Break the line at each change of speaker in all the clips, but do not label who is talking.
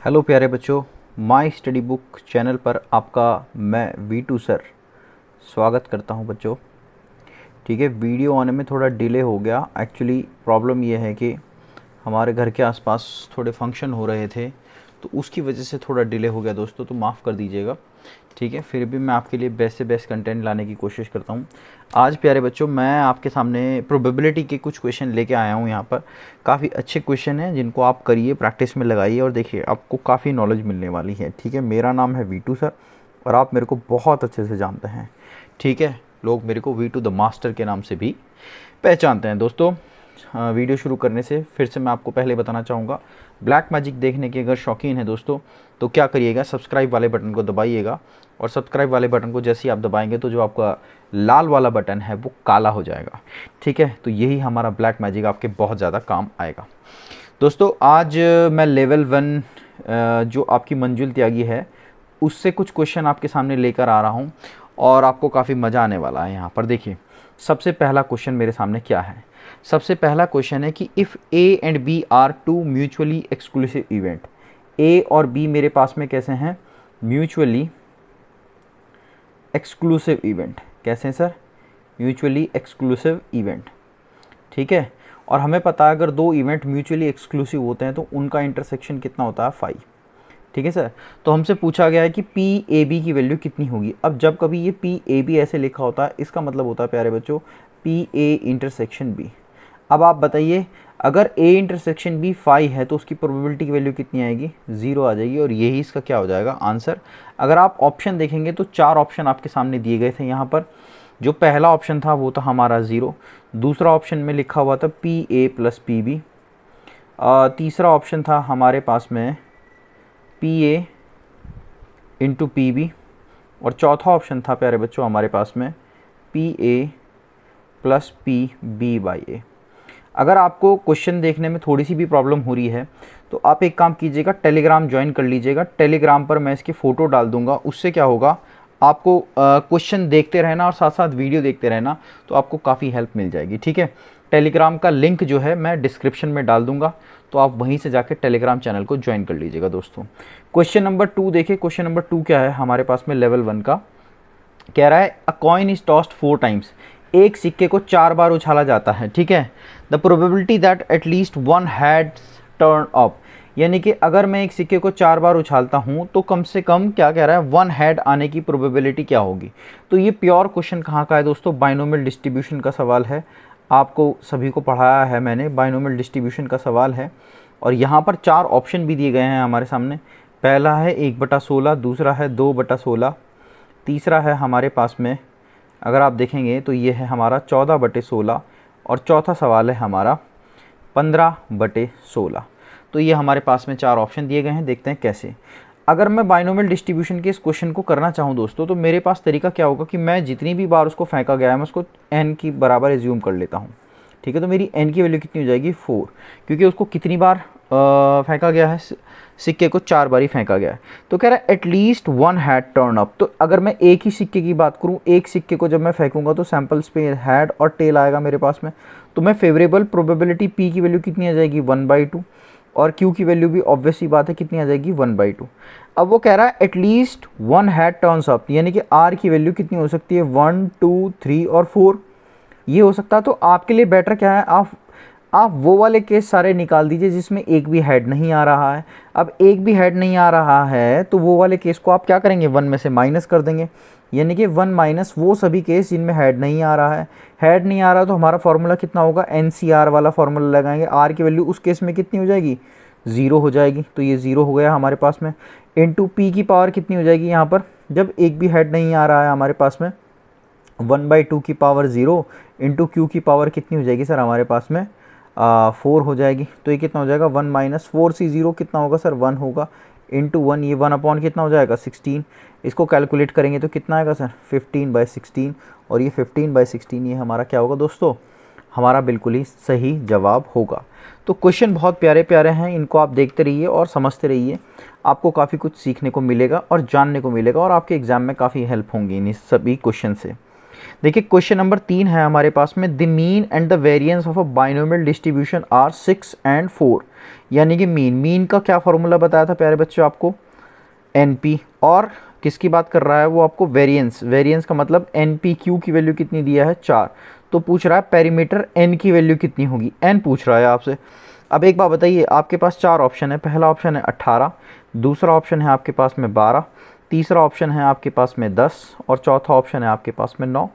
Hello प्यारे बच्चों, my study book channel पर आपका मैं वीटू सर स्वागत करता हूं बच्चों। ठीक है, वीडियो आने में थोड़ा डिले हो गया। एक्चुअली प्रॉब्लम ये है कि हमारे घर के आसपास थोड़े फंक्शन हो रहे थे, तो उसकी वजह से थोड़ा डिले हो गया दोस्तों, तो माफ़ कर दीजिएगा। ठीक है, फिर भी मैं आपके लिए बेस्ट से बेस्ट कंटेंट लाने की कोशिश करता हूँ। आज प्यारे बच्चों मैं आपके सामने प्रोबेबिलिटी के कुछ क्वेश्चन लेके आया हूँ यहाँ पर। काफ़ी अच्छे क्वेश्चन हैं जिनको आप करिए, प्रैक्टिस में लगाइए और देखिए आपको काफ़ी नॉलेज मिलने वाली है। ठीक है, मेरा नाम है वीटू सर और आप मेरे को बहुत अच्छे से जानते हैं। ठीक है, लोग मेरे को वीटू द मास्टर के नाम से भी पहचानते हैं दोस्तों। वीडियो शुरू करने से फिर से मैं आपको पहले बताना चाहूँगा, ब्लैक मैजिक देखने के अगर शौकीन है दोस्तों तो क्या करिएगा, सब्सक्राइब वाले बटन को दबाइएगा। और सब्सक्राइब वाले बटन को जैसे ही आप दबाएंगे तो जो आपका लाल वाला बटन है वो काला हो जाएगा। ठीक है, तो यही हमारा ब्लैक मैजिक आपके बहुत ज़्यादा काम आएगा। दोस्तों आज मैं लेवल 1 जो आपकी मंजुल त्यागी है उससे कुछ क्वेश्चन आपके सामने लेकर आ रहा हूँ और आपको काफ़ी मज़ा आने वाला है। यहाँ पर देखिए, सबसे पहला क्वेश्चन मेरे सामने क्या है। सबसे पहला क्वेश्चन है कि if A and B are two mutually exclusive event. A और बी मेरे पास में कैसे हैं, म्यूचुअली एक्सक्लूसिव इवेंट। कैसे हैं सर, म्यूचुअली एक्सक्लूसिव इवेंट। ठीक है, और हमें पता है अगर दो इवेंट म्यूचुअली एक्सक्लूसिव होते हैं तो उनका इंटरसेक्शन कितना होता है, 5। ठीक है सर, तो हमसे पूछा गया है कि पी ए बी की वैल्यू कितनी होगी। अब जब कभी ये पी ए बी ऐसे लिखा होता है इसका मतलब होता है प्यारे बच्चों पी ए इंटरसेक्शन बी। अब आप बताइए, अगर ए इंटरसेक्शन बी 5 है तो उसकी प्रोबेबिलिटी की वैल्यू कितनी आएगी, 0 आ जाएगी। और यही इसका क्या हो जाएगा, आंसर। अगर आप ऑप्शन देखेंगे तो 4 ऑप्शन आपके सामने दिए गए थे यहाँ पर। जो पहला ऑप्शन था वो था हमारा 0। दूसरा ऑप्शन में लिखा हुआ था P A plus P B. तीसरा ऑप्शन था हमारे पास में P A into P B. और चौथा ऑप्शन था प्यारे बच्चों हमारे पास में P A plus P B by A. अगर आपको क्वेश्चन देखने में थोड़ी सी भी प्रॉब्लम हो रही है तो आप एक काम कीजिएगा, टेलीग्राम ज्वाइन कर लीजिएगा। टेलीग्राम पर मैं इसकी फ़ोटो डाल दूंगा, उससे क्या होगा आपको क्वेश्चन देखते रहना और साथ साथ वीडियो देखते रहना, तो आपको काफ़ी हेल्प मिल जाएगी। ठीक है, टेलीग्राम का लिंक जो है मैं डिस्क्रिप्शन में डाल दूंगा, तो आप वहीं से जाकर टेलीग्राम चैनल को ज्वाइन कर लीजिएगा दोस्तों। क्वेश्चन नंबर 2 देखिए, क्वेश्चन नंबर 2 क्या है हमारे पास में लेवल 1 का। कह रहा है अ कॉइन इज टॉस्ड 4 टाइम्स। एक सिक्के को 4 बार उछाला जाता है। ठीक है, the probability that at least one had turn up. यानी कि अगर मैं एक सिक्के को 4 बार उछालता हूँ तो कम से कम क्या कह रहा है, 1 हेड आने की प्रोबेबिलिटी क्या होगी। तो ये प्योर क्वेश्चन कहाँ का है दोस्तों, बाइनोमियल डिस्ट्रीब्यूशन का सवाल है। आपको सभी को पढ़ाया है मैंने, बाइनोमियल डिस्ट्रीब्यूशन का सवाल है। और यहाँ पर 4 ऑप्शन भी दिए गए हैं हमारे सामने। पहला है 1/16, दूसरा है 2/16, तीसरा है हमारे पास में अगर आप देखेंगे तो ये है हमारा 14/16 और चौथा सवाल है हमारा 15/16। तो ये हमारे पास में 4 ऑप्शन दिए गए हैं, देखते हैं कैसे। अगर मैं बाइनोमियल डिस्ट्रीब्यूशन के इस क्वेश्चन को करना चाहूँ दोस्तों तो मेरे पास तरीका क्या होगा कि मैं जितनी भी बार उसको फेंका गया है मैं उसको n की बराबर एज्यूम कर लेता हूँ। ठीक है, तो मेरी n की वैल्यू कितनी हो जाएगी, 4, क्योंकि उसको कितनी बार फेंका गया है, सिक्के को 4 बार ही फेंका गया है। तो कह रहा है एटलीस्ट 1 हैड टर्न अप। तो अगर मैं एक ही सिक्के की बात करूँ, एक सिक्के को जब मैं फेंकूंगा तो सैंपल्स पे हैड और टेल आएगा मेरे पास में। तो मैं फेवरेबल प्रोबेबिलिटी p की वैल्यू कितनी आ जाएगी, 1/2। और q की वैल्यू भी ऑब्वियस सी बात है कितनी आ जाएगी, 1/2। अब वो कह रहा है एटलीस्ट 1 हैड टर्न्स अप, यानी कि r की वैल्यू कितनी हो सकती है, 1, 2, 3 और 4 ये हो सकता है। तो आपके लिए बेटर क्या है, आप वो वाले केस सारे निकाल दीजिए जिसमें एक भी हेड नहीं आ रहा है। अब एक भी हेड नहीं आ रहा है तो वो वाले केस को आप क्या करेंगे, 1 में से माइनस कर देंगे। यानी कि 1 माइनस वो सभी केस जिनमें हेड नहीं आ रहा है। हेड नहीं आ रहा तो हमारा फॉर्मूला कितना होगा, NCR वाला फॉर्मूला लगाएंगे। r की वैल्यू उस केस में कितनी हो जाएगी, 0 हो जाएगी। तो ये 0 हो गया हमारे पास में। इंटू p की पावर कितनी हो जाएगी यहाँ पर, जब एक भी हेड नहीं आ रहा है हमारे पास में, 1/2 की पावर 0 इंटू q की पावर कितनी हो जाएगी सर हमारे पास में, 4 हो जाएगी। तो ये कितना हो जाएगा, 1 माइनस 4 से 0 कितना होगा सर, 1 होगा। इंटू 1, ये 1 अपॉन कितना हो जाएगा, 16। इसको कैलकुलेट करेंगे तो कितना आएगा सर, 15/16। और ये 15/16 ये हमारा क्या होगा दोस्तों, हमारा बिल्कुल ही सही जवाब होगा। तो क्वेश्चन बहुत प्यारे प्यारे हैं, इनको आप देखते रहिए और समझते रहिए। आपको काफ़ी कुछ सीखने को मिलेगा और जानने को मिलेगा और आपके एग्ज़ाम में काफ़ी हेल्प होंगी इन सभी क्वेश्चन से। देखिए क्वेश्चन नंबर 3 है हमारे पास में, the mean and the variance of a binomial distribution are 6 and 4। यानी कि मीन का क्या फॉर्मूला बताया था प्यारे बच्चों आपको, NP, और किसकी बात कर रहा है वो आपको, वेरिएंस का मतलब NPQ की वैल्यू कितनी दिया है 4। तो पूछ रहा है पेरीमीटर N की वैल्यू कितनी होगी, N पूछ रहा है आपसे। अब एक बात बताइए, आपके पास 4 ऑप्शन है, पहला ऑप्शन है 18, दूसरा ऑप्शन है आपके पास में 12, तीसरा ऑप्शन है आपके पास में 10 और चौथा ऑप्शन है आपके पास में 9।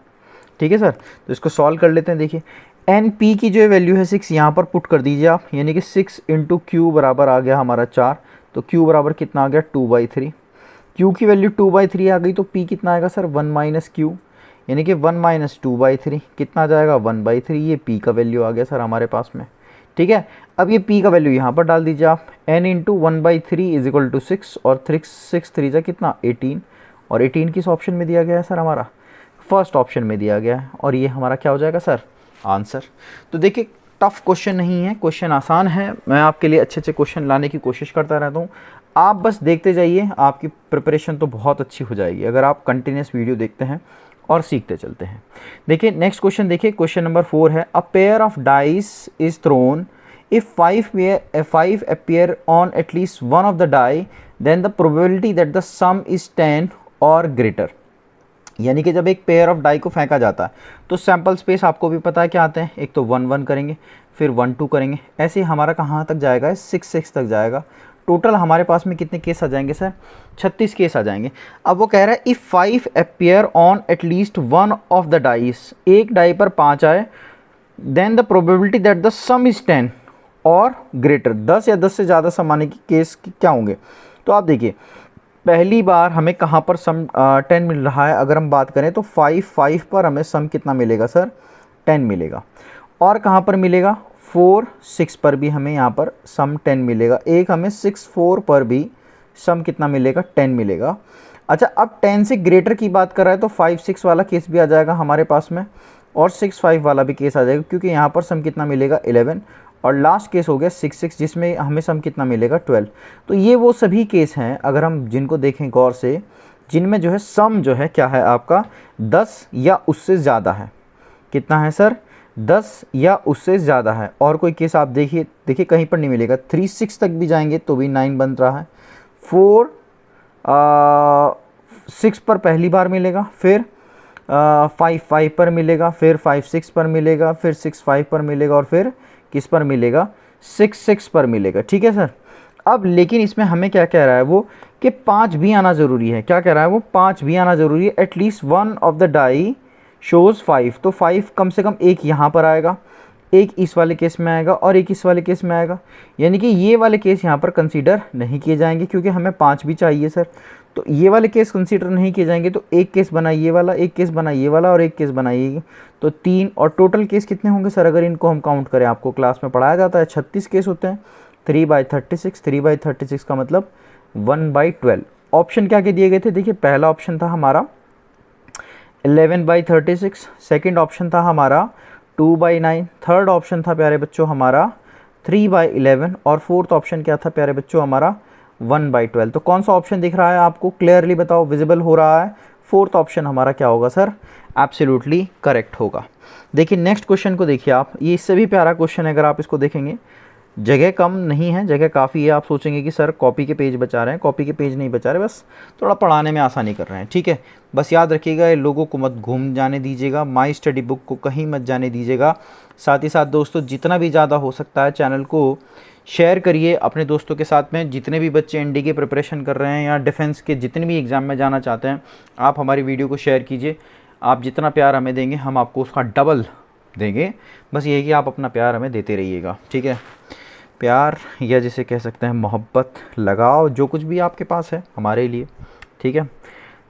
ठीक है सर, तो इसको सॉल्व कर लेते हैं। देखिए NP की जो वैल्यू है 6 यहाँ पर पुट कर दीजिए आप, यानी कि 6 × Q बराबर आ गया हमारा 4, तो Q बराबर कितना आ गया 2/3। Q की वैल्यू 2/3 आ गई, तो P कितना आएगा सर 1 - Q, यानी कि 1 - 2/3 कितना आ जाएगा 1/3। ये P का वैल्यू आ गया सर हमारे पास में। ठीक है, अब ये P का वैल्यू यहाँ पर डाल दीजिए आप, N × 1/3 = 6 और 6 3 जा कितना 18, और 18 किस ऑप्शन में दिया गया है सर, हमारा फर्स्ट ऑप्शन में दिया गया है, और ये हमारा क्या हो जाएगा सर आंसर। तो देखिए टफ क्वेश्चन नहीं है, क्वेश्चन आसान है, मैं आपके लिए अच्छे क्वेश्चन लाने की कोशिश करता रहता हूँ, आप बस देखते जाइए, आपकी प्रिपरेशन तो बहुत अच्छी हो जाएगी अगर आप कंटिन्यूस वीडियो देखते हैं और सीखते चलते हैं। देखिए नेक्स्ट क्वेश्चन, देखिए क्वेश्चन नंबर 4 है, a pair of dice is throne, if 5 appear on at least one of the die, then the probability that the sum is 10 और greater। यानी कि जब एक पेयर ऑफ डाई को फेंका जाता है तो सैम्पल स्पेस आपको भी पता है क्या आते हैं, एक तो 1 1 करेंगे, फिर 1 2 करेंगे, ऐसे हमारा कहाँ तक जाएगा 6 6 तक जाएगा। टोटल हमारे पास में कितने केस आ जाएंगे सर, 36 केस आ जाएंगे। अब वो कह रहा है if 5 appear on at least one of the dice, एक डाई पर 5 आए, then the probability that the sum is 10 और ग्रेटर, 10 या 10 से ज़्यादा सम आने की केस क्या होंगे। तो आप देखिए पहली बार हमें कहाँ पर सम 10 मिल रहा है, अगर हम बात करें तो 5 पर हमें सम कितना मिलेगा सर 10 मिलेगा, और कहाँ पर मिलेगा 4 6 पर भी हमें यहाँ पर सम 10 मिलेगा, एक हमें 6 4 पर भी सम कितना मिलेगा 10 मिलेगा। अच्छा अब 10 से ग्रेटर की बात कर रहा है तो 5 6 वाला केस भी आ जाएगा हमारे पास में, और 6 5 वाला भी केस आ जाएगा, क्योंकि यहाँ पर सम कितना मिलेगा 11, और लास्ट केस हो गया 6 6 जिसमें हमें सम कितना मिलेगा 12। तो ये वो सभी केस हैं अगर हम जिनको देखें गौर से, जिनमें जो है सम जो है क्या है आपका 10 या उससे ज़्यादा है। कितना है सर 10 या उससे ज़्यादा है। और कोई केस आप देखिए कहीं पर नहीं मिलेगा, 3 6 तक भी जाएंगे तो भी 9 बन रहा है, 4 6 पर पहली बार मिलेगा, फिर 5 5 पर मिलेगा, फिर 5 6 पर मिलेगा, फिर 6 5 पर मिलेगा, और फिर किस पर मिलेगा 6 6 पर मिलेगा। ठीक है सर, अब लेकिन इसमें हमें क्या कह रहा है वो कि 5 भी आना ज़रूरी है। क्या कह रहा है वो 5 भी आना ज़रूरी है, at least one of the die shows 5, तो 5 कम से कम एक यहाँ पर आएगा, एक इस वाले केस में आएगा और एक इस वाले केस में आएगा, यानी कि ये वाले केस यहाँ पर कंसीडर नहीं किए जाएंगे क्योंकि हमें 5 भी चाहिए सर। तो ये वाले केस कंसीडर नहीं किए जाएंगे, तो एक केस बना ये वाला, एक केस बना ये वाला और एक केस बनाइए, तो 3, और टोटल केस कितने होंगे सर अगर इनको हम काउंट करें, आपको क्लास में पढ़ाया जाता है 36 केस होते हैं, 3/36, 3/36 का मतलब 1/12। ऑप्शन क्या क्या दिए गए थे, देखिए पहला ऑप्शन था हमारा 11/36, सेकेंड ऑप्शन था हमारा 2/9, थर्ड ऑप्शन था प्यारे बच्चों हमारा 3/11, और फोर्थ ऑप्शन क्या था प्यारे बच्चों हमारा 1/12। तो कौन सा ऑप्शन दिख रहा है आपको, क्लियरली बताओ, विजिबल हो रहा है, फोर्थ ऑप्शन हमारा क्या होगा सर एब्सोल्युटली करेक्ट होगा। देखिए नेक्स्ट क्वेश्चन को देखिए आप, ये इससे भी प्यारा क्वेश्चन है, अगर आप इसको देखेंगे जगह कम नहीं है, जगह काफ़ी है। आप सोचेंगे कि सर कॉपी के पेज बचा रहे हैं, कॉपी के पेज नहीं बचा रहे, बस थोड़ा पढ़ाने में आसानी कर रहे हैं। ठीक है, बस याद रखिएगा ये लोगों को मत घूम जाने दीजिएगा, माई स्टडी बुक को कहीं मत जाने दीजिएगा। साथ ही साथ दोस्तों जितना भी ज़्यादा हो सकता है चैनल को शेयर करिए अपने दोस्तों के साथ में, जितने भी बच्चे एनडी की प्रिपरेशन कर रहे हैं या डिफेंस के जितने भी एग्ज़ाम में जाना चाहते हैं, आप हमारी वीडियो को शेयर कीजिए। आप जितना प्यार हमें देंगे हम आपको उसका डबल देंगे, बस ये कि आप अपना प्यार हमें देते रहिएगा। ठीक है, प्यार या जिसे कह सकते हैं मोहब्बत, लगाव, जो कुछ भी आपके पास है हमारे लिए। ठीक है,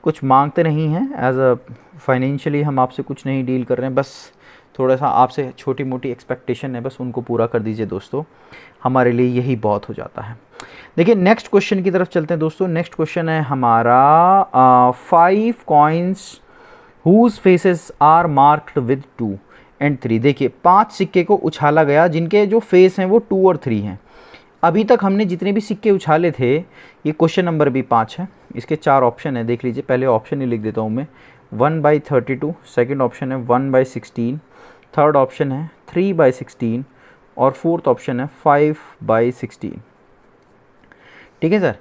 कुछ मांगते नहीं हैं, एज अ फाइनेंशियली हम आपसे कुछ नहीं डील कर रहे हैं, बस थोड़ा सा आपसे छोटी मोटी एक्सपेक्टेशन है, बस उनको पूरा कर दीजिए दोस्तों, हमारे लिए यही बहुत हो जाता है। देखिए नेक्स्ट क्वेश्चन की तरफ चलते हैं दोस्तों। नेक्स्ट क्वेश्चन है हमारा 5 coins whose faces are marked with 2 and 3। देखिए 5 सिक्के को उछाला गया जिनके जो फेस हैं वो 2 और 3 हैं। अभी तक हमने जितने भी सिक्के उछाले थे, ये क्वेश्चन नंबर भी 5 है, इसके 4 ऑप्शन है, देख लीजिए, पहले ऑप्शन ही लिख देता हूँ मैं, 1/32, सेकेंड ऑप्शन है 1/16, थर्ड ऑप्शन है 3/16 और फोर्थ ऑप्शन है 5/16। ठीक है सर।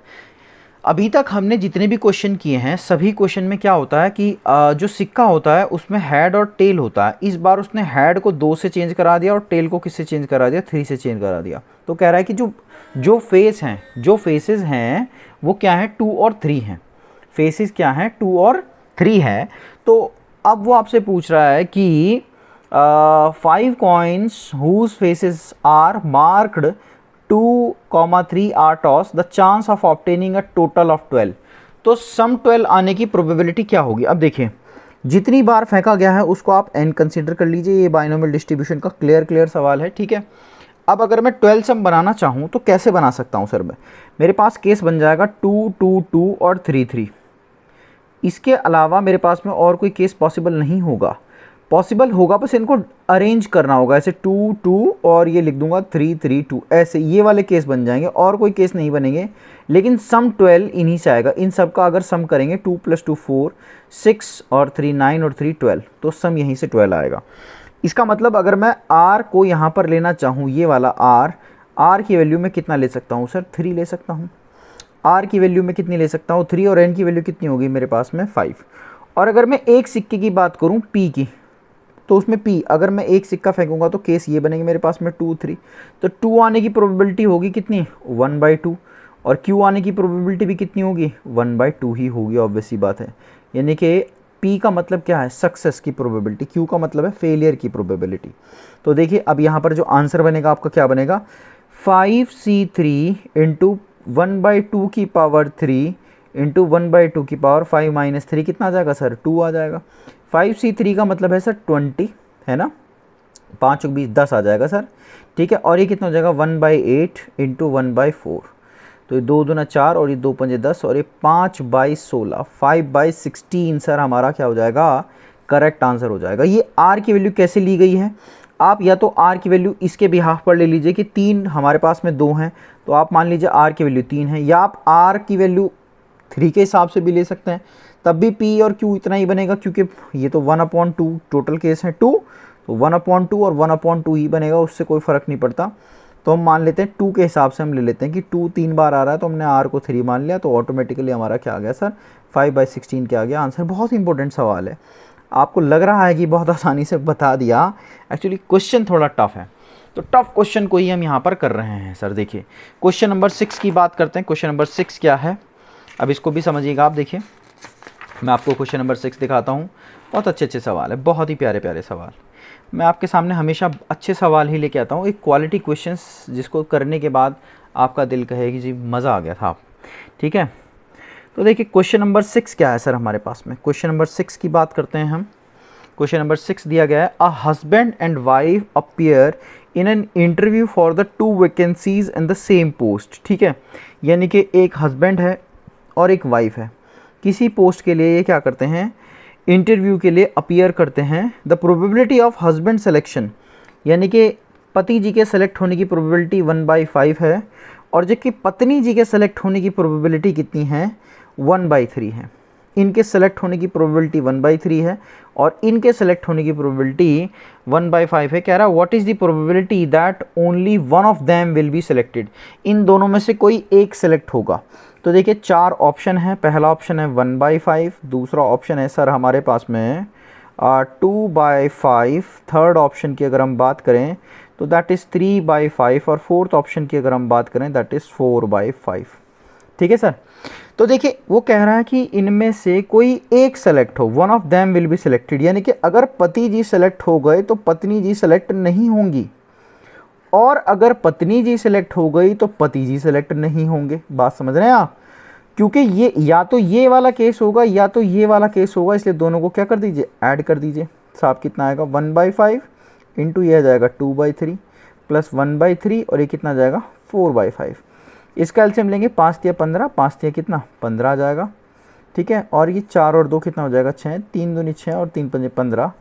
अभी तक हमने जितने भी क्वेश्चन किए हैं सभी क्वेश्चन में क्या होता है कि जो सिक्का होता है उसमें हेड और टेल होता है। इस बार उसने हेड को 2 से चेंज करा दिया और टेल को किससे चेंज करा दिया, 3 से चेंज करा दिया। तो कह रहा है कि जो फेसेस हैं वो क्या है, 2 और 3 हैं। फेसेस क्या हैं, 2 और 3 है। तो अब वो आपसे पूछ रहा है कि 5 coins whose faces are marked 2,3 are tossed, the chance of obtaining a total of 12। तो सम 12 आने की प्रोबेबिलिटी क्या होगी। अब देखिए जितनी बार फेंका गया है उसको आप n कंसीडर कर लीजिए। ये बाइनोमियल डिस्ट्रीब्यूशन का क्लियर सवाल है। ठीक है, अब अगर मैं 12 सम बनाना चाहूँ तो कैसे बना सकता हूँ सर मैं, मेरे पास केस बन जाएगा 2, 2, 2 और 3, 3। इसके अलावा मेरे पास में और कोई केस पॉसिबल नहीं होगा। पॉसिबल होगा बस इनको अरेंज करना होगा, ऐसे 2, 2 और ये लिख दूंगा 3, 3, 2, ऐसे ये वाले केस बन जाएंगे और कोई केस नहीं बनेंगे। लेकिन सम 12 इन्हीं से आएगा। इन सब का अगर सम करेंगे 2 + 2 4, 6 और 3 9 और 3 12, तो सम यहीं से 12 आएगा। इसका मतलब अगर मैं r को यहाँ पर लेना चाहूँ, ये वाला r की वैल्यू में कितना ले सकता हूँ सर, 3 ले सकता हूँ। r की वैल्यू में कितनी ले सकता हूँ, 3, और n की वैल्यू कितनी होगी मेरे पास में 5। और अगर मैं एक सिक्के की बात करूँ p की, तो उसमें p अगर मैं एक सिक्का फेंकूंगा तो केस ये बनेंगे मेरे पास में 2, 3। तो 2 आने की प्रोबेबिलिटी होगी कितनी, 1/2, और q आने की प्रोबेबिलिटी भी कितनी होगी, 1/2 ही होगी, ऑब्वियस सी बात है। यानी कि p का मतलब क्या है, सक्सेस की प्रोबेबिलिटी, q का मतलब है फेलियर की प्रोबेबिलिटी। तो देखिए अब यहाँ पर जो आंसर बनेगा आपका क्या बनेगा, 5c3 × 1/2 की पावर 3 × 1/2 की पावर 5 - 3 कितना आ जाएगा सर, 2 आ जाएगा। 5c3 का मतलब है सर 20, है ना, 5 और 20 10 आ जाएगा सर। ठीक है, और ये कितना हो जाएगा 1/8 × 1/4, तो ये 2 दूना 4 और ये 2 पंजे 10 और ये 5/16, 5/16 सर हमारा क्या हो जाएगा, करेक्ट आंसर हो जाएगा। ये r की वैल्यू कैसे ली गई है, आप या तो r की वैल्यू इसके बिहाफ पर ले लीजिए कि 3 हमारे पास में 2 हैं, तो आप मान लीजिए r की वैल्यू 3 है, या आप r की वैल्यू 3 के हिसाब से भी ले सकते हैं, तब भी p और q इतना ही बनेगा, क्योंकि ये तो 1/2 टोटल केस है 2, तो 1/2 और 1/2 ही बनेगा, उससे कोई फ़र्क नहीं पड़ता। तो हम मान लेते हैं 2 के हिसाब से हम ले लेते हैं कि 2 3 बार आ रहा है, तो हमने r को 3 मान लिया, तो ऑटोमेटिकली हमारा क्या आ गया सर, 5/16 क्या आ गया आंसर। बहुत इंपॉर्टेंट सवाल है, आपको लग रहा है कि बहुत आसानी से बता दिया, एक्चुअली क्वेश्चन थोड़ा टफ है, तो टफ क्वेश्चन को ही हम यहाँ पर कर रहे हैं सर। देखिए क्वेश्चन नंबर 6 की बात करते हैं। क्वेश्चन नंबर 6 क्या है, अब इसको भी समझिएगा आप। देखिए मैं आपको क्वेश्चन नंबर 6 दिखाता हूँ, बहुत अच्छे सवाल है, बहुत ही प्यारे सवाल। मैं आपके सामने हमेशा अच्छे सवाल ही लेके आता हूँ, एक क्वालिटी क्वेश्चंस जिसको करने के बाद आपका दिल कहे कि जी मज़ा आ गया था। ठीक है, तो देखिए क्वेश्चन नंबर 6 क्या है सर हमारे पास में। क्वेश्चन नंबर 6 की बात करते हैं हम। क्वेश्चन नंबर 6 दिया गया है, a husband and wife appear in an interview for the 2 vacancies in the same post. ठीक है, यानी कि एक हस्बैंड है और एक वाइफ है, किसी पोस्ट के लिए ये क्या करते हैं, इंटरव्यू के लिए अपीयर करते हैं। The probability of husband selection, यानी कि पति जी के सेलेक्ट होने की प्रोबेबिलिटी 1/5 है, और जबकि पत्नी जी के सेलेक्ट होने की प्रोबेबिलिटी कितनी है, 1/3 है। इनके सेलेक्ट होने की प्रोबेबिलिटी 1/3 है और इनके सेलेक्ट होने की प्रोबेबिलिटी 1/5 है। कह रहा है what is the probability that only one of them will be selected, इन दोनों में से कोई एक सेलेक्ट होगा। तो देखिए 4 ऑप्शन है, पहला ऑप्शन है 1/5, दूसरा ऑप्शन है सर हमारे पास में 2/5, थर्ड ऑप्शन की अगर हम बात करें तो दैट इज़ 3/5, और फोर्थ ऑप्शन की अगर हम बात करें दैट इज़ 4/5। ठीक है सर, तो देखिए वो कह रहा है कि इनमें से कोई एक सेलेक्ट हो, one of them will be selected, यानी कि अगर पति जी सेलेक्ट हो गए तो पत्नी जी सेलेक्ट नहीं होंगी, और अगर पत्नी जी सेलेक्ट हो गई तो पति जी सेलेक्ट नहीं होंगे। बात समझ रहे हैं आप, क्योंकि ये या तो ये वाला केस होगा या तो ये वाला केस होगा, इसलिए दोनों को क्या कर दीजिए, ऐड कर दीजिए। साहब कितना आएगा 1/5 इंटू ये आ जाएगा 2/3 प्लस 1/3 और ये कितना आ जाएगा 4/5। इसका एलसीएम लेंगे 5 तिया 15, 5 तिया कितना 15 आ जाएगा। ठीक है, और ये 4 और 2 कितना हो जाएगा 6, 3 दूनी 6 और 3 पंजे 15,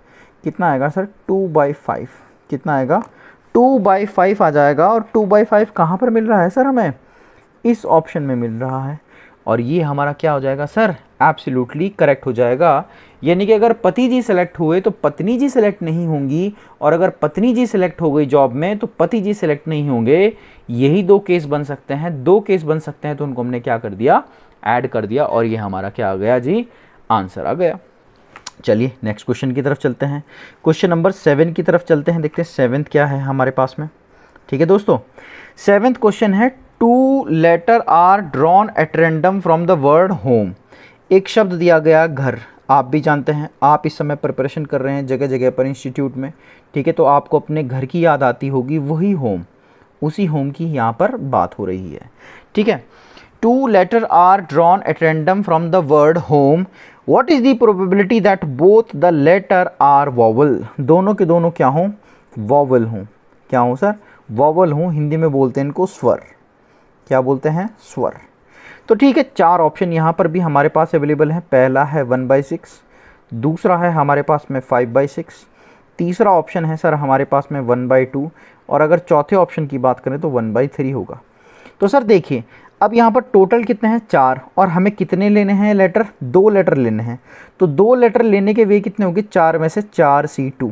कितना आएगा सर 2/5, कितना आएगा 2/5 आ जाएगा। और 2/5 कहाँ पर मिल रहा है सर हमें, इस ऑप्शन में मिल रहा है, और ये हमारा क्या हो जाएगा सर, एब्सोल्युटली करेक्ट हो जाएगा। यानी कि अगर पति जी सेलेक्ट हुए तो पत्नी जी सेलेक्ट नहीं होंगी, और अगर पत्नी जी सेलेक्ट हो गई जॉब में तो पति जी सेलेक्ट नहीं होंगे। यही दो केस बन सकते हैं, दो केस बन सकते हैं, तो उनको हमने क्या कर दिया, ऐड कर दिया, और ये हमारा क्या आ गया जी, आंसर आ गया। चलिए नेक्स्ट क्वेश्चन की तरफ चलते हैं, क्वेश्चन नंबर 7 की तरफ चलते हैं, देखते हैं 7th क्या है हमारे पास में। ठीक है दोस्तों, 7th क्वेश्चन है, 2 letter are drawn at random from the word home. एक शब्द दिया गया घर, आप भी जानते हैं, आप इस समय प्रिपरेशन कर रहे हैं जगह जगह पर इंस्टीट्यूट में, ठीक है, तो आपको अपने घर की याद आती होगी, वही होम, उसी होम की यहाँ पर बात हो रही है। ठीक है, 2 letter are drawn at random from the word home. What is the probability that both the letter are vowel? दोनों के दोनों क्या हों, वॉवल हों। क्या हों सर, वॉवल हों। हिंदी में बोलते हैं इनको स्वर। क्या बोलते हैं, स्वर। तो ठीक है, 4 ऑप्शन यहाँ पर भी हमारे पास अवेलेबल हैं। पहला है 1/6, दूसरा है हमारे पास में 5/6, तीसरा ऑप्शन है सर हमारे पास में 1/2, और अगर चौथे ऑप्शन की बात करें तो 1/3 होगा। तो सर देखिए, अब यहाँ पर टोटल कितने हैं, 4, और हमें कितने लेने हैं लेटर, 2 लेटर लेने हैं। तो 2 लेटर लेने के वे कितने होंगे, 4 में से 4C2,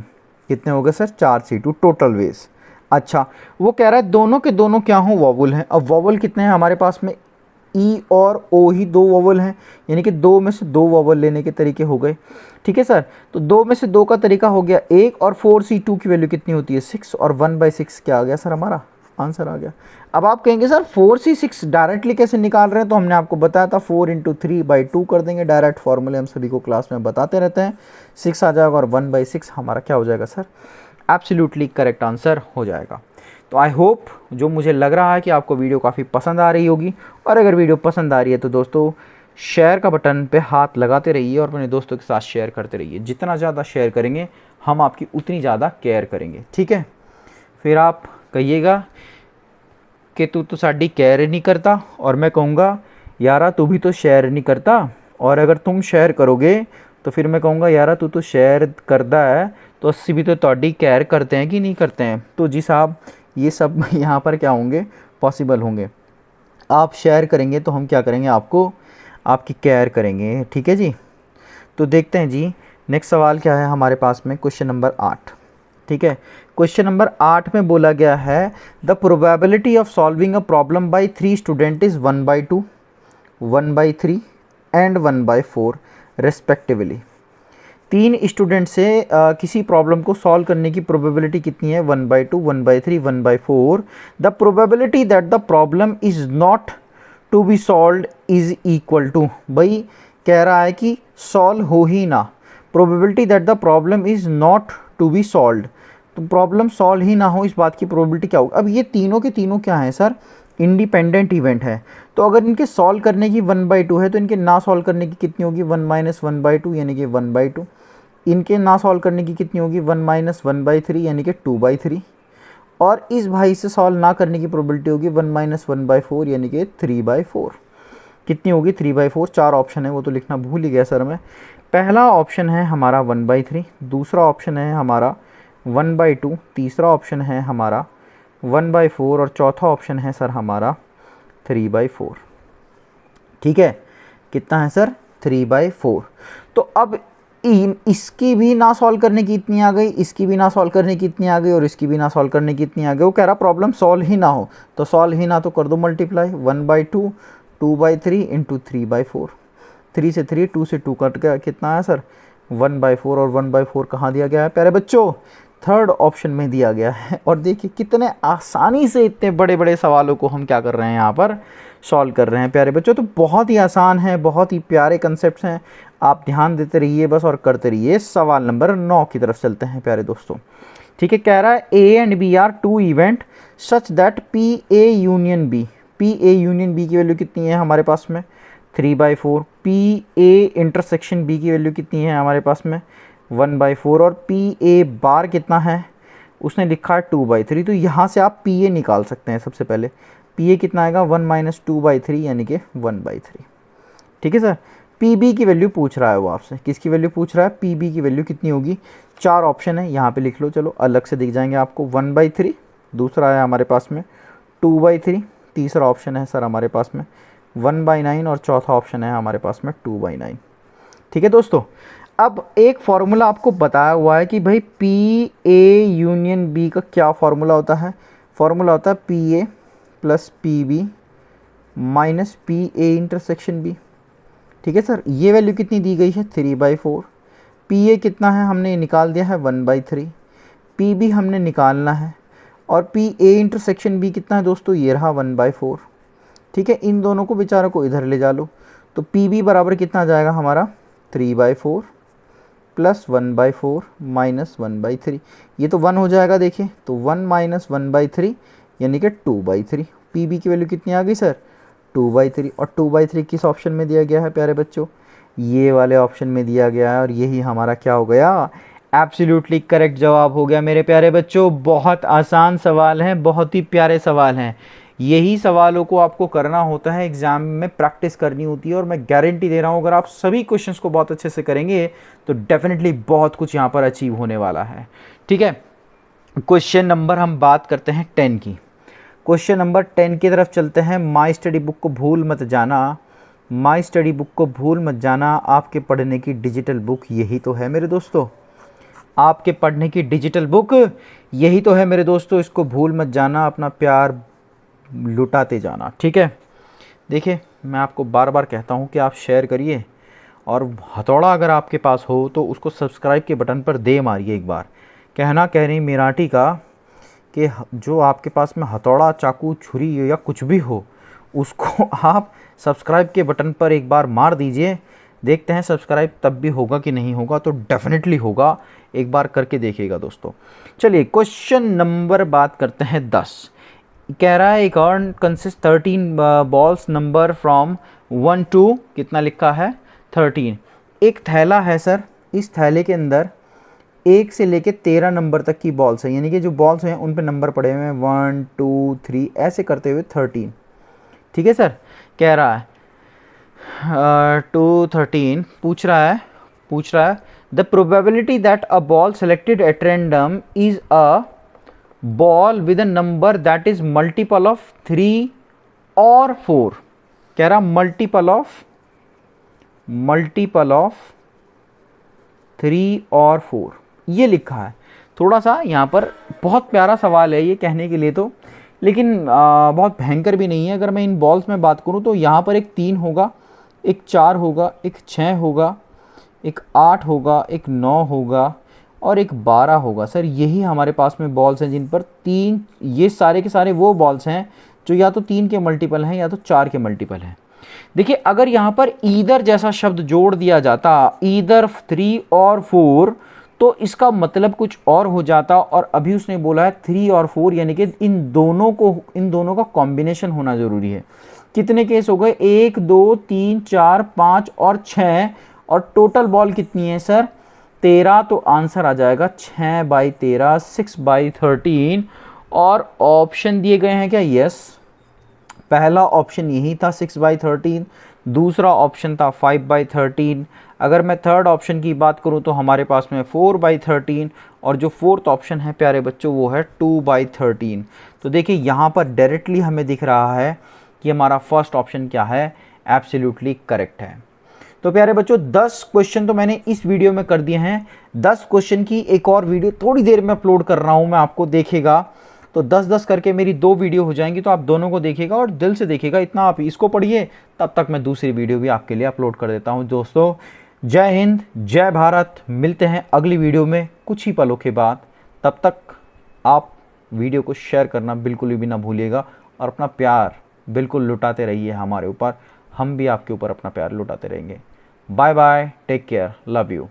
कितने हो गए सर, 4C2 टोटल वेज। अच्छा, वो कह रहा है दोनों के दोनों क्या हों, वॉवल हैं। अब वॉवल कितने हैं हमारे पास में, ई और ओ ही 2 वॉवल हैं, यानी कि 2 में से 2 वॉवल लेने के तरीके हो गए। ठीक है सर, तो 2 में से 2 का तरीका हो गया 1, और 4C2 की वैल्यू कितनी होती है, 6, और 1/6 क्या आ गया सर, हमारा आंसर आ गया। अब आप कहेंगे सर 4C6 डायरेक्टली कैसे निकाल रहे हैं, तो हमने आपको बताया था 4 × 3/2 कर देंगे, डायरेक्ट फॉर्मूले हम सभी को क्लास में बताते रहते हैं। 6 आ जाएगा और 1/6 हमारा क्या हो जाएगा सर, एब्सोल्युटली करेक्ट आंसर हो जाएगा। तो आई होप, जो मुझे लग रहा है कि आपको वीडियो काफ़ी पसंद आ रही होगी, और अगर वीडियो पसंद आ रही है तो दोस्तों शेयर का बटन पे हाथ लगाते रहिए और अपने दोस्तों के साथ शेयर करते रहिए। जितना ज़्यादा शेयर करेंगे हम आपकी उतनी ज़्यादा केयर करेंगे। ठीक है, फिर आप कहिएगा कि तू तो साड़ी केयर नहीं करता, और मैं कहूँगा यारा तू भी तो शेयर नहीं करता, और अगर तुम शेयर करोगे तो फिर मैं कहूँगा यारा तू तो शेयर करता है, तो अस्सी भी तो तोड़ी केयर करते हैं कि नहीं करते हैं। तो जी साहब, ये सब यहाँ पर क्या होंगे, पॉसिबल होंगे। आप शेयर करेंगे तो हम क्या करेंगे, आपको आपकी केयर करेंगे। ठीक है जी, तो देखते हैं जी नेक्स्ट सवाल क्या है हमारे पास में, क्वेश्चन नंबर 8। ठीक है, क्वेश्चन नंबर 8 में बोला गया है, the probability of solving a problem by 3 student is 1/2, 1/3 and 1/4 respectively. 3 student से किसी प्रॉब्लम को सॉल्व करने की प्रोबेबिलिटी कितनी है, 1/2, 1/3, 1/4। The probability that the problem is not to be solved is equal to, भाई कह रहा है कि सॉल्व हो ही ना, probability that the problem is not to be solved, तो प्रॉब्लम सॉल्व ही ना हो, इस बात की प्रोबेबिलिटी क्या होगी। अब ये तीनों के तीनों क्या हैं सर, इंडिपेंडेंट इवेंट है। तो अगर इनके सॉल्व करने की 1/2 है, तो इनके ना सॉल्व करने की कितनी होगी, 1 - 1/2 यानी कि 1/2। इनके ना सॉल्व करने की कितनी होगी, 1 - 1/3 यानी कि 2/3। और इस भाई से सॉल्व ना करने की प्रोबेबिलिटी होगी 1 - 1/4 यानी कि 3/4। कितनी होगी, 3/4। 4 ऑप्शन है, वो तो लिखना भूल ही गया सर मैं। पहला ऑप्शन है हमारा 1/3, दूसरा ऑप्शन है हमारा 1/2, तीसरा ऑप्शन है हमारा 1/4, और चौथा ऑप्शन है सर हमारा 3/4। ठीक है, कितना है सर, 3/4। तो अब इसकी भी ना सॉल्व करने की इतनी आ गई, इसकी भी ना सॉल्व करने की इतनी आ गई, और इसकी भी ना सॉल्व करने की इतनी आ गई। वो कह रहा प्रॉब्लम सॉल्व ही ना हो, तो सॉल्व ही ना तो कर दो मल्टीप्लाई, 1/2 2/3 इंटू 3/4। 3 से 3, 2 से 2 कट गया, कितना है सर, 1/4, और 1/4 कहाँ दिया गया है प्यारे बच्चों, थर्ड ऑप्शन में दिया गया है। और देखिए कितने आसानी से इतने बड़े बड़े सवालों को हम क्या कर रहे हैं, यहाँ पर सॉल्व कर रहे हैं प्यारे बच्चों। तो बहुत ही आसान है, बहुत ही प्यारे कंसेप्ट हैं, आप ध्यान देते रहिए बस और करते रहिए। सवाल नंबर 9 की तरफ चलते हैं प्यारे दोस्तों। ठीक है, कह रहा है A and B are 2 event such that P A union B. P A union B की वैल्यू कितनी है हमारे पास में, 3/4। पी ए इंटरसेक्शन बी की वैल्यू कितनी है हमारे पास में, 1/4। और पी ए बार कितना है, उसने लिखा है 2/3। तो यहाँ से आप पी ए निकाल सकते हैं। सबसे पहले पी ए कितना आएगा, 1 - 2/3 यानी कि 1/3। ठीक है सर, पी बी की वैल्यू पूछ रहा है वो आपसे, किसकी वैल्यू पूछ रहा है, पी बी की वैल्यू कितनी होगी। 4 ऑप्शन है, यहाँ पे लिख लो, चलो अलग से दिख जाएंगे आपको। 1/3, दूसरा है हमारे पास में 2/3, तीसरा ऑप्शन है सर हमारे पास में 1/9, और चौथा ऑप्शन है हमारे पास में 2/9। ठीक है दोस्तों, अब एक फॉर्मूला आपको बताया हुआ है कि भाई पी ए यूनियन बी का क्या फॉर्मूला होता है। फॉर्मूला होता है P A plus P B minus P A intersection B. ठीक है सर, ये वैल्यू कितनी दी गई है 3/4। पी ए कितना है हमने निकाल दिया है 1/3। पी बी हमने निकालना है और पी ए इंटरसेक्शन बी कितना है दोस्तों, ये रहा 1/4। ठीक है, इन दोनों को बेचारों को इधर ले जा लो तो पी बी बराबर कितना आ जाएगा हमारा 3/4 प्लस 1/4 माइनस 1/3। ये तो 1 हो जाएगा, देखिए तो 1 माइनस 1/3 यानी कि 2/3। पी बी की वैल्यू कितनी आ गई सर 2/3। और 2/3 किस ऑप्शन में दिया गया है प्यारे बच्चों, ये वाले ऑप्शन में दिया गया है। और यही हमारा क्या हो गया, एब्सोल्युटली करेक्ट जवाब हो गया मेरे प्यारे बच्चों। बहुत आसान सवाल हैं, बहुत ही प्यारे सवाल हैं। यही सवालों को आपको करना होता है, एग्जाम में प्रैक्टिस करनी होती है। और मैं गारंटी दे रहा हूँ अगर आप सभी क्वेश्चंस को बहुत अच्छे से करेंगे तो डेफिनेटली बहुत कुछ यहाँ पर अचीव होने वाला है। ठीक है, क्वेश्चन नंबर हम बात करते हैं 10 की। क्वेश्चन नंबर 10 की तरफ चलते हैं। माई स्टडी बुक को भूल मत जाना, माई स्टडी बुक को भूल मत जाना, आपके पढ़ने की डिजिटल बुक यही तो है मेरे दोस्तों। आपके पढ़ने की डिजिटल बुक यही तो है मेरे दोस्तों, इसको भूल मत जाना, अपना प्यार लुटाते जाना। ठीक है, देखिए मैं आपको बार बार कहता हूँ कि आप शेयर करिए और हथौड़ा अगर आपके पास हो तो उसको सब्सक्राइब के बटन पर दे मारिए एक बार। कहना कह रही मराठी का कि जो आपके पास में हथौड़ा चाकू छुरी या कुछ भी हो उसको आप सब्सक्राइब के बटन पर एक बार मार दीजिए। देखते हैं सब्सक्राइब तब भी होगा कि नहीं होगा, तो डेफिनेटली होगा, एक बार करके देखिएगा दोस्तों। चलिए क्वेश्चन नंबर बात करते हैं 10। कह रहा है एक earn consist 13 balls number from 1 to कितना लिखा है 13। एक थैला है सर, इस थैले के अंदर 1 से लेके 13 नंबर तक की बॉल्स हैं, यानी कि जो बॉल्स हैं उन पे नंबर पड़े हुए हैं 1 2 3 ऐसे करते हुए 13। ठीक है सर, कह रहा है 2 13 पूछ रहा है the probability that a ball selected at random is a ball with a number that is multiple of 3 और 4। कह रहा मल्टीपल ऑफ 3 और 4 ये लिखा है। थोड़ा सा यहाँ पर बहुत प्यारा सवाल है ये कहने के लिए तो, लेकिन बहुत भयंकर भी नहीं है। अगर मैं इन बॉल्स में बात करूँ तो यहाँ पर एक 3 होगा, एक 4 होगा, एक 6 होगा, एक 8 होगा, एक 9 होगा और एक 12 होगा। सर यही हमारे पास में बॉल्स हैं जिन पर 3, ये सारे के सारे वो बॉल्स हैं जो या तो 3 के मल्टीपल हैं या तो 4 के मल्टीपल हैं। देखिए अगर यहाँ पर ईदर जैसा शब्द जोड़ दिया जाता, ईदर 3 और 4, तो इसका मतलब कुछ और हो जाता। और अभी उसने बोला है 3 और 4 यानी कि इन दोनों का कॉम्बिनेशन होना ज़रूरी है। कितने केस हो गए 1 2 3 4 5 और 6 और टोटल बॉल कितनी है सर 13। तो आंसर आ जाएगा 6/13 6/13। और ऑप्शन दिए गए हैं क्या, यस पहला ऑप्शन यही था 6/13, दूसरा ऑप्शन था 5/13। अगर मैं थर्ड ऑप्शन की बात करूं तो हमारे पास में 4/13 और जो फोर्थ ऑप्शन है प्यारे बच्चों वो है 2/13। तो देखिए यहाँ पर डायरेक्टली हमें दिख रहा है कि हमारा फर्स्ट ऑप्शन क्या है, एब्सोल्युटली करेक्ट है। तो प्यारे बच्चों 10 क्वेश्चन तो मैंने इस वीडियो में कर दिए हैं। 10 क्वेश्चन की एक और वीडियो थोड़ी देर में अपलोड कर रहा हूँ मैं, आपको देखेगा तो 10-10 करके मेरी 2 वीडियो हो जाएंगी। तो आप दोनों को देखिएगा और दिल से देखिएगा, इतना आप इसको पढ़िए, तब तक मैं दूसरी वीडियो भी आपके लिए अपलोड कर देता हूँ। दोस्तों जय हिंद, जय भारत, मिलते हैं अगली वीडियो में कुछ ही पलों के बाद। तब तक आप वीडियो को शेयर करना बिल्कुल भी ना भूलिएगा और अपना प्यार बिल्कुल लुटाते रहिए हमारे ऊपर, हम भी आपके ऊपर अपना प्यार लुटाते रहेंगे। Bye bye, take care, love you.